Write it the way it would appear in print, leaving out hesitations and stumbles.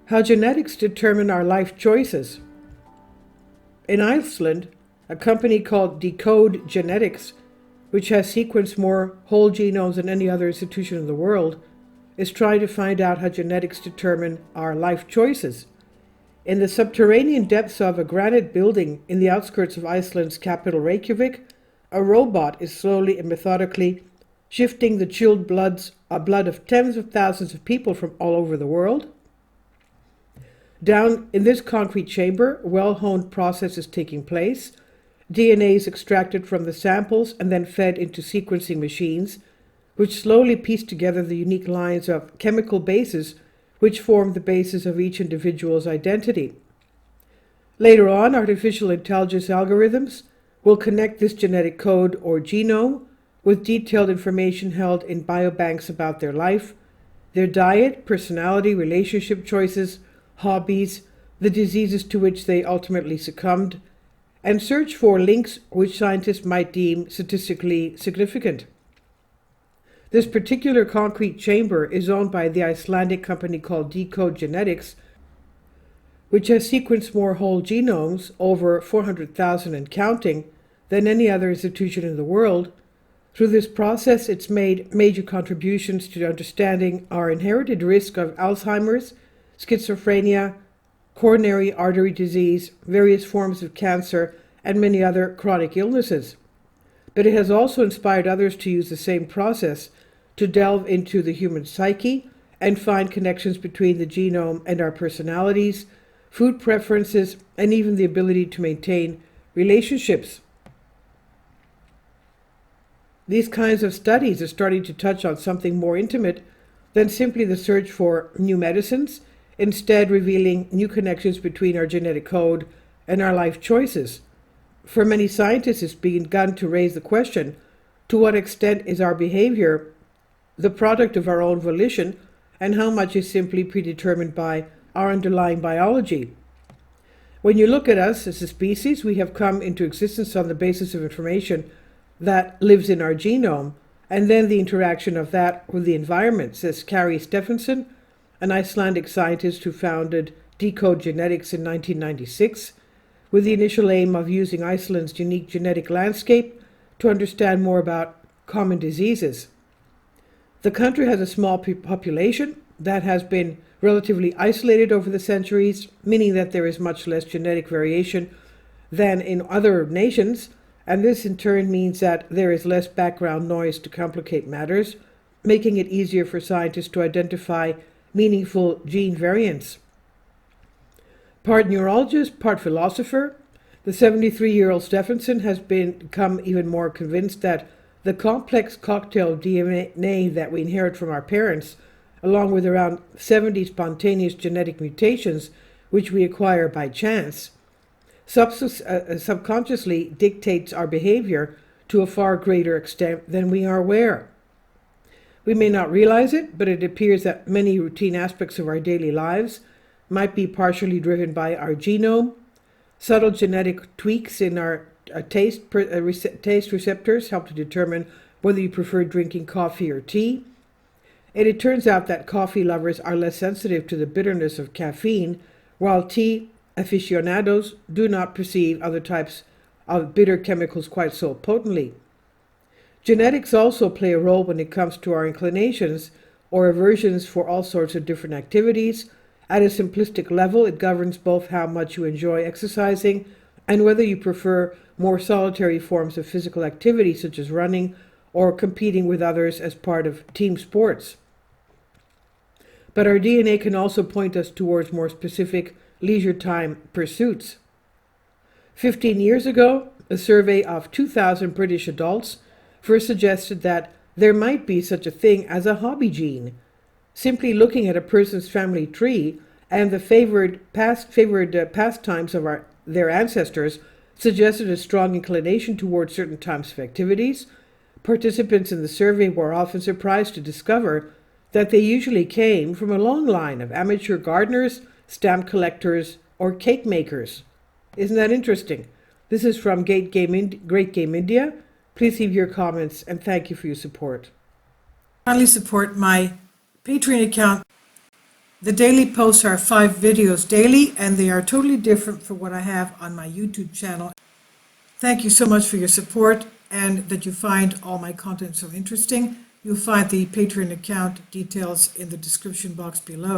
How genetics determine our life choices. In Iceland, a company called Decode Genetics, which has sequenced more whole genomes than any other institution in the world, is trying to find out how genetics determine our life choices. In the subterranean depths of a granite building in the outskirts of Iceland's capital Reykjavik, a robot is slowly and methodically shifting the chilled blood of tens of thousands of people from all over the world. Down in this concrete chamber, a well-honed process is taking place. DNA is extracted from the samples and then fed into sequencing machines, which slowly piece together the unique lines of chemical bases which form the basis of each individual's identity. Later on, artificial intelligence algorithms will connect this genetic code or genome with detailed information held in biobanks about their life, their diet, personality, relationship choices, hobbies, the diseases to which they ultimately succumbed, and search for links which scientists might deem statistically significant. This particular concrete chamber is owned by the Icelandic company called Decode Genetics, which has sequenced more whole genomes, over 400,000 and counting, than any other institution in the world. Through this process, it's made major contributions to understanding our inherited risk of Alzheimer's, schizophrenia, coronary artery disease, various forms of cancer, and many other chronic illnesses. But it has also inspired others to use the same process to delve into the human psyche and find connections between the genome and our personalities, food preferences, and even the ability to maintain relationships. These kinds of studies are starting to touch on something more intimate than simply the search for new medicines, instead revealing new connections between our genetic code and our life choices. For many scientists, it's begun to raise the question, to what extent is our behavior the product of our own volition, and how much is simply predetermined by our underlying biology? When you look at us as a species, we have come into existence on the basis of information that lives in our genome, and then the interaction of that with the environment, says Kari Stephenson, an Icelandic scientist who founded Decode Genetics in 1996, with the initial aim of using Iceland's unique genetic landscape to understand more about common diseases. The country has a small population that has been relatively isolated over the centuries, meaning that there is much less genetic variation than in other nations, and this in turn means that there is less background noise to complicate matters, making it easier for scientists to identify meaningful gene variants. Part neurologist, part philosopher, the 73-year-old Stephenson has become even more convinced that the complex cocktail of DNA that we inherit from our parents, along with around 70 spontaneous genetic mutations which we acquire by chance, subconsciously dictates our behavior to a far greater extent than we are aware. We may not realize it, but it appears that many routine aspects of our daily lives might be partially driven by our genome. Subtle genetic tweaks in our taste receptors help to determine whether you prefer drinking coffee or tea. And it turns out that coffee lovers are less sensitive to the bitterness of caffeine, while tea aficionados do not perceive other types of bitter chemicals quite so potently. Genetics also play a role when it comes to our inclinations or aversions for all sorts of different activities. At a simplistic level, it governs both how much you enjoy exercising and whether you prefer more solitary forms of physical activity such as running or competing with others as part of team sports. But our DNA can also point us towards more specific leisure time pursuits. 15 years ago, a survey of 2,000 British adults first suggested that there might be such a thing as a hobby gene. Simply looking at a person's family tree and the favored pastimes of their ancestors suggested a strong inclination towards certain types of activities. Participants in the survey were often surprised to discover that they usually came from a long line of amateur gardeners, stamp collectors, or cake makers. Isn't that interesting? This is from Great Game India. Please leave your comments and thank you for your support. Kindly support my Patreon account The daily posts are 5 videos daily, and they are totally different from what I have on my YouTube channel. Thank you so much for your support and that you find all my content so interesting. You'll find the Patreon account details in the description box below.